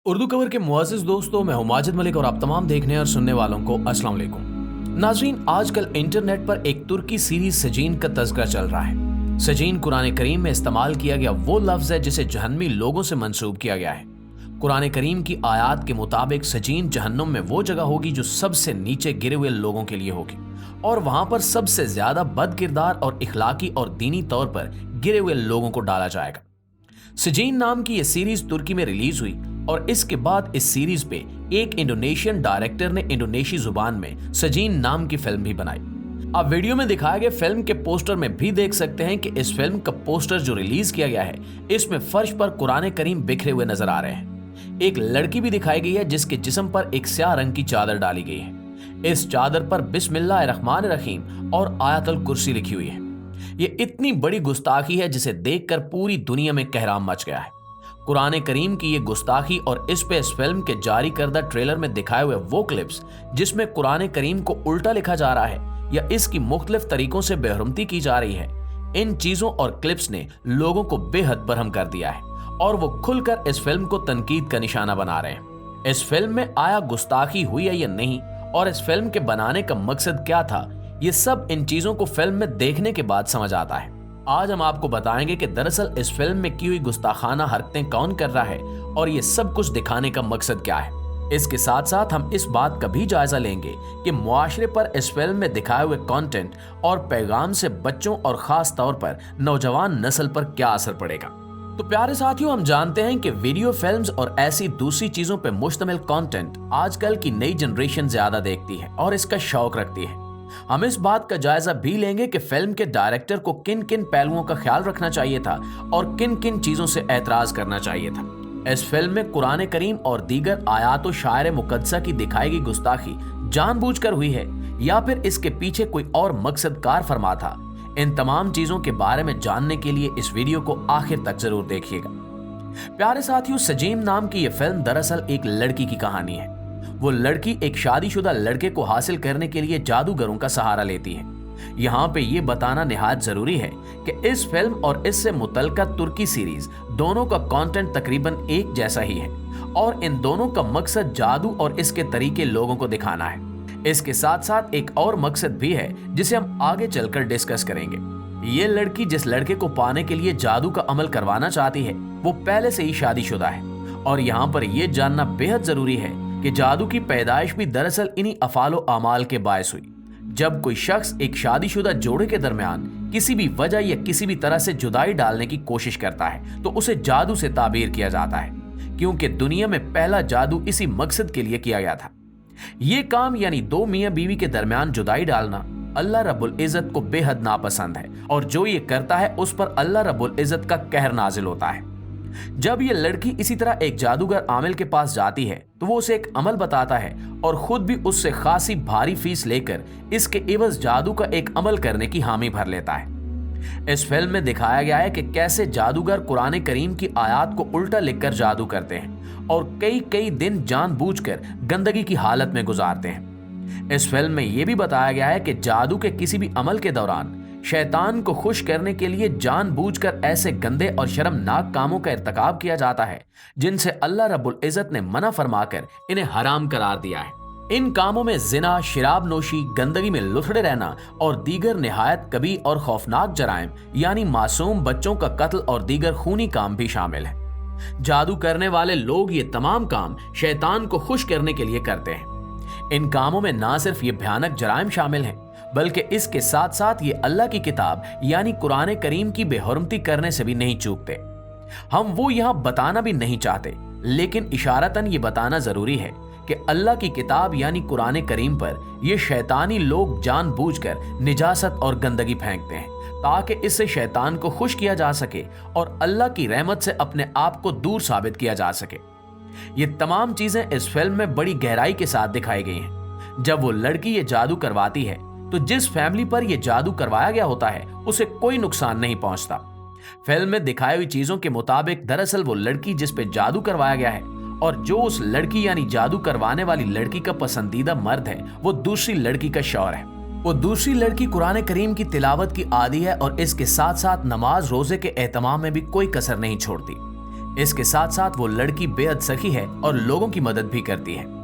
Urdu cover के मुअज़्ज़िज़ दोस्तों, मैं हूं माजिद मलिक और आप तमाम देखने और सुनने वालों को अस्सलाम वालेकुम। नाज़रीन, आजकल इंटरनेट पर एक तुर्की सीरीज सजीन का तज़किरा चल रहा है। सजीन कुरान करीम में इस्तेमाल किया गया वो लफ्ज़ है जिसे जहन्नमी लोगों से मंसूब किया गया है। कुरान करीम की आयात के मुताबिक सजीन जहन्नुम में वो जगह होगी जो सबसे नीचे गिरे हुए लोगों के लिए होगी और वहां पर सबसे ज्यादा बद किरदार और इखलाकी और दीनी तौर पर गिरे हुए लोगों को डाला जाएगा। सजीन नाम की यह सीरीज तुर्की में रिलीज हुई और इसके बाद इस सीरीज पे एक इंडोनेशियन डायरेक्टर ने इंडोनेशी जुबान में सजीन नाम की फिल्म भी बनाई। आप वीडियो में दिखाए गए फिल्म के पोस्टर में भी देख सकते हैं कि इस फिल्म का पोस्टर जो रिलीज किया गया है इसमें फर्श पर कुरान करीम बिखरे हुए नजर आ रहे हैं। एक लड़की भी दिखाई गई है जिसके जिस्म पर एक स्याह रंग की चादर डाली गई है। इस चादर पर बिस्मिल्लाहिर्रहमानिर्रहीम और आयतुल कुर्सी लिखी हुई है। ये इतनी बड़ी गुस्ताखी है जिसे देखकर पूरी दुनिया में कहराम मच गया है। कुरान करीम की ये गुस्ताखी और इस पे इस फिल्म के जारी करदा ट्रेलर में दिखाए हुए वो क्लिप्स जिसमें कुरान करीम को उल्टा लिखा जा रहा है या इसकी मुख्तलिफ तरीकों से बेहरमती की जा रही है, इन चीजों और क्लिप्स ने लोगों को बेहद बरहम कर दिया है और वो खुलकर इस फिल्म को तनकीद का निशाना बना रहे हैं। इस फिल्म में आया गुस्ताखी हुई है या नहीं और इस फिल्म के बनाने का मकसद क्या था, ये सब इन चीजों को फिल्म में देखने के बाद समझ आता है। आज हम आपको बताएंगे कि दरअसल इस फिल्म में की हुई गुस्ताखाना हरकतें कौन कर रहा है और ये सब कुछ दिखाने का मकसद क्या है। इसके साथ साथ हम इस बात का भी जायजा लेंगे कि मुआशरे पर इस फिल्म में दिखाए हुए कंटेंट और पैगाम से बच्चों और खास तौर पर नौजवान नस्ल पर क्या असर पड़ेगा। तो प्यारे साथियों, हम जानते हैं कि वीडियो फिल्म्स और ऐसी दूसरी चीजों पर मुश्तमिल कंटेंट आजकल की नई जनरेशन ज्यादा देखती है और इसका शौक रखती है। हम इस बात का जायजा भी लेंगे कि फिल्म के डायरेक्टर को किन किन पहलुओं का ख्याल रखना चाहिए था और किन किन चीजों से एतराज करना चाहिए था। इस फिल्म में कुरान करीम और दीगर आयात व शायर मुकद्दसा की दिखाई गई गुस्ताखी जानबूझकर हुई है या फिर इसके पीछे कोई और मकसद कार फरमा था। इन तमाम चीजों के बारे में जानने के लिए इस वीडियो को आखिर तक जरूर देखिएगा। प्यारे साथियों, सजीन नाम की यह फिल्म दरअसल एक लड़की की कहानी है। वो लड़की एक शादीशुदा लड़के को हासिल करने के लिए जादूगरों का सहारा लेती है। यहाँ पे ये बताना निहायत जरूरी है कि इस फिल्म और इससे मुतल्लिका तुर्की सीरीज दोनों का कंटेंट तकरीबन एक जैसा ही है और इन दोनों का मकसद जादू और इसके तरीके लोगों को दिखाना है। इसके साथ साथ एक और मकसद भी है जिसे हम आगे चलकर डिस्कस करेंगे। ये लड़की जिस लड़के को पाने के लिए जादू का अमल करवाना चाहती है वो पहले से ही शादीशुदा है और यहाँ पर यह जानना बेहद जरूरी है कि जादू की पैदाइश भी दरअसल इन्हीं अफालो अमाल के बायस हुई। जब कोई शख्स एक शादीशुदा जोड़े के दरमियान किसी भी वजह या किसी भी तरह से जुदाई डालने की कोशिश करता है तो उसे जादू से ताबीर किया जाता है, क्योंकि दुनिया में पहला जादू इसी मकसद के लिए किया गया था। ये काम यानी दो मियां बीवी के दरमियान जुदाई डालना अल्लाह रब्बुल इज़्ज़त को बेहद नापसंद है और जो ये करता है उस पर अल्लाह रब्बुल इज़्ज़त का कहर नाजिल होता है। जब ये लड़की इसी तरह एक जादूगर आमिल के पास जाती है तो वो उसे एक अमल बताता है और खुद भी उससे खासी भारी फीस लेकर इसके एवज जादू का एक अमल करने की हामी भर लेता है। इस फिल्म में दिखाया गया है कि कैसे जादूगर कुरान करीम की आयात को उल्टा लिखकर जादू करते हैं और कई कई दिन जानबूझकर गंदगी की हालत में गुजारते हैं। इस फिल्म में यह भी बताया गया है कि जादू के किसी भी अमल के दौरान शैतान को खुश करने के लिए जानबूझकर ऐसे गंदे और शर्मनाक कामों का इर्तिकाब किया जाता है जिनसे अल्लाह रब्बुल इज़्ज़त ने मना फरमाकर इन्हें हराम करार दिया है। इन कामों में जिना, शराब नोशी, गंदगी में लुथड़े रहना और दीगर निहायत कबीह और खौफनाक जराइम यानी मासूम बच्चों का कत्ल और दीगर खूनी काम भी शामिल है। जादू करने वाले लोग ये तमाम काम शैतान को खुश करने के लिए करते हैं। इन कामों में ना सिर्फ ये भयानक जराइम शामिल हैं बल्कि इसके साथ साथ ये अल्लाह की किताब यानी कुरान करीम की बेहुरमती करने से भी नहीं चूकते। हम वो यहाँ बताना भी नहीं चाहते, लेकिन इशारतन ये बताना जरूरी है कि अल्लाह की किताब यानी कुरान करीम पर ये शैतानी लोग जानबूझकर निजासत और गंदगी फेंकते हैं ताकि इससे शैतान को खुश किया जा सके और अल्लाह की रहमत से अपने आप को दूर साबित किया जा सके। ये तमाम चीजें इस फिल्म में बड़ी गहराई के साथ दिखाई गई हैं। जब वो लड़की ये जादू करवाती है तो जिस फैमिली पर यह जादू करवाया गया होता है उसे कोई नुकसान नहीं पहुंचता। फिल्म में दिखाई हुई चीजों के मुताबिक दरअसल वो लड़की जिस पे जादू करवाया गया है और जो उस लड़की यानी जादू करवाने वाली लड़की का पसंदीदा मर्द है वो दूसरी लड़की का शौहर है। वो दूसरी लड़की कुरान करीम की तिलावत की आदी है और इसके साथ साथ नमाज रोजे के एहतमाम में भी कोई कसर नहीं छोड़ती। इसके साथ साथ वो लड़की बेहद सखी है और लोगों की मदद भी करती है।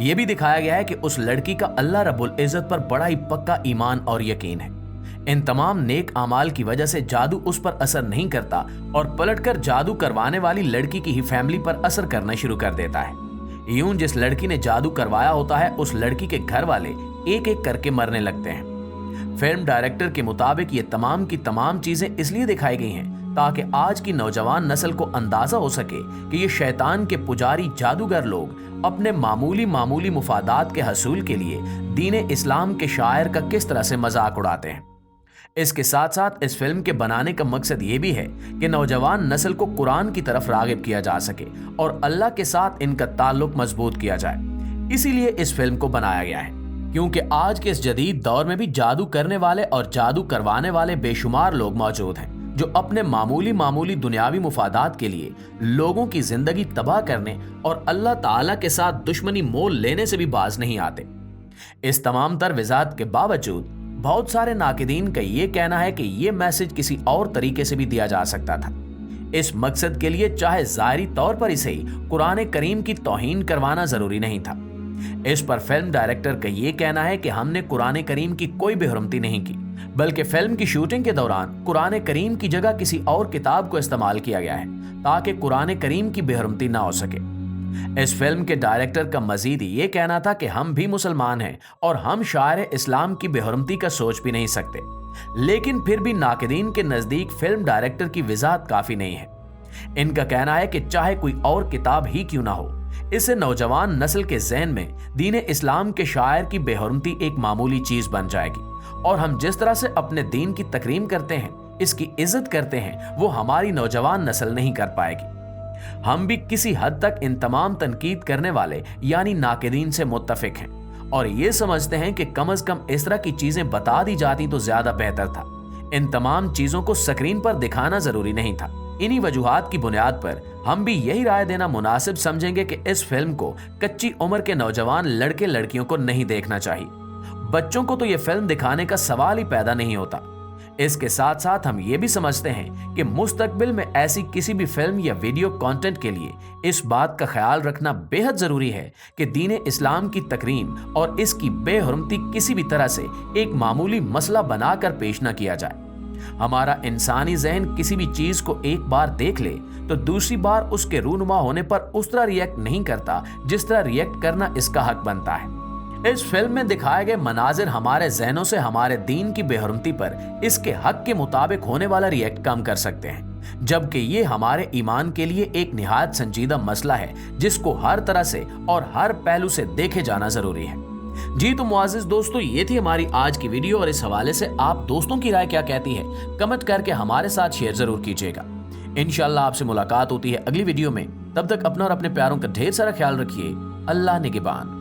ये भी दिखाया गया है कि उस लड़की का अल्लाह रब्बुल इज्जत पर बड़ा ही पक्का ईमान और यकीन है। इन तमाम नेक अमाल की वजह से जादू उस पर असर नहीं करता और पलटकर जादू करवाने वाली लड़की की ही फैमिली पर असर करना शुरू कर देता है। यूं जिस लड़की ने जादू करवाया होता है, उस लड़की के घर वाले एक एक करके मरने लगते हैं। फिल्म डायरेक्टर के मुताबिक ये तमाम की तमाम चीजें इसलिए दिखाई गई हैं ताकि आज की नौजवान नस्ल को अंदाजा हो सके कि ये शैतान के पुजारी जादूगर लोग अपने मामूली मुफादात के हसूल के लिए दीन इस्लाम के शायर का किस तरह से मजाक उड़ाते हैं। इसके साथ साथ इस फिल्म के बनाने का मकसद ये भी है कि नौजवान नस्ल को कुरान की तरफ रागिब किया जा सके और अल्लाह के साथ इनका ताल्लुक मजबूत किया जाए। इसीलिए इस फिल्म को बनाया गया है, क्योंकि आज के इस जदीद दौर में भी जादू करने वाले और जादू करवाने वाले बेशुमार लोग मौजूद हैं जो अपने मामूली दुनियावी मुफादात के लिए लोगों की जिंदगी तबाह करने और अल्लाह ताला के साथ दुश्मनी मोल लेने से भी बाज नहीं आते। इस तमाम तर वजाहत के बावजूद बहुत सारे नाकिदीन का ये कहना है कि ये मैसेज किसी और तरीके से भी दिया जा सकता था। इस मकसद के लिए चाहे ज़ाहिरी तौर पर इसे कुरान करीम की तौहीन करवाना जरूरी नहीं था। इस पर फिल्म डायरेक्टर का ये कहना है कि हमने कुरान करीम की कोई बेहुरमती नहीं की, बल्कि फिल्म की शूटिंग के दौरान कुरान करीम की जगह किसी और किताब को इस्तेमाल किया गया है ताकि कुरान करीम की बेहुरमती ना हो सके। इस फिल्म के डायरेक्टर का मजीद ये कहना था कि हम भी मुसलमान हैं और हम शायर इस्लाम की बेहुरमती का सोच भी नहीं सकते, लेकिन फिर भी नाकिदीन के नजदीक फिल्म डायरेक्टर की वजाहत काफी नहीं है। इनका कहना है कि चाहे कोई और किताब ही क्यों ना हो, इससे नौजवान नस्ल के ज़हन में दीन इस्लाम के शायर की बेहुरमती एक मामूली चीज बन जाएगी और हम जिस तरह से अपने दीन की तकरीम करते हैं, इसकी इज्जत करते हैं, वो हमारी नौजवान नस्ल नहीं कर पाएगी। हम भी किसी हद तक इन तमाम तनकीद करने वाले यानी नाकिदीन से मुत्तफिक हैं और ये समझते हैं कि कम से कम इस तरह की चीजें बता दी जाती तो ज्यादा बेहतर था। इन तमाम चीजों को स्क्रीन पर दिखाना जरूरी नहीं था। इन्हीं वजूहात की बुनियाद पर हम भी यही राय देना मुनासिब समझेंगे कि इस फिल्म को कच्ची उम्र के नौजवान लड़के लड़कियों को नहीं देखना चाहिए। बच्चों को तो यह फिल्म दिखाने का सवाल ही पैदा नहीं होता। इसके साथ साथ हम ये भी समझते हैं कि मुस्तकबिल में ऐसी किसी भी फिल्म या वीडियो कंटेंट के लिए इस बात का ख्याल रखना बेहद जरूरी है कि दीन इस्लाम की तकरीम और इसकी बेहुरमती किसी भी तरह से एक मामूली मसला बनाकर पेश न किया जाए। हमारा इंसानी जहन किसी भी चीज को एक बार देख ले तो दूसरी बार उसके रूनुमा होने पर उस तरह रिएक्ट नहीं करता जिस तरह रिएक्ट करना इसका हक बनता है। इस फिल्म में दिखाए गए मनाजिर हमारे जहनों से हमारे दीन की बेहुरमती पर इसके हक के मुताबिक होने वाला रिएक्ट कम कर सकते हैं, जबकि ये हमारे ईमान के लिए एक निहायत संजीदा मसला है जिसको हर तरह से और हर पहलू से देखे जाना जरूरी है। जी तो मुआज़िज़ दोस्तों, ये थी हमारी आज की वीडियो और इस हवाले से आप दोस्तों की राय क्या कहती है कमेंट करके हमारे साथ शेयर जरूर कीजिएगा। इंशाअल्लाह आपसे मुलाकात होती है अगली वीडियो में। तब तक अपना और अपने प्यारों का ढेर सारा ख्याल रखिए। अल्लाह निगहबान।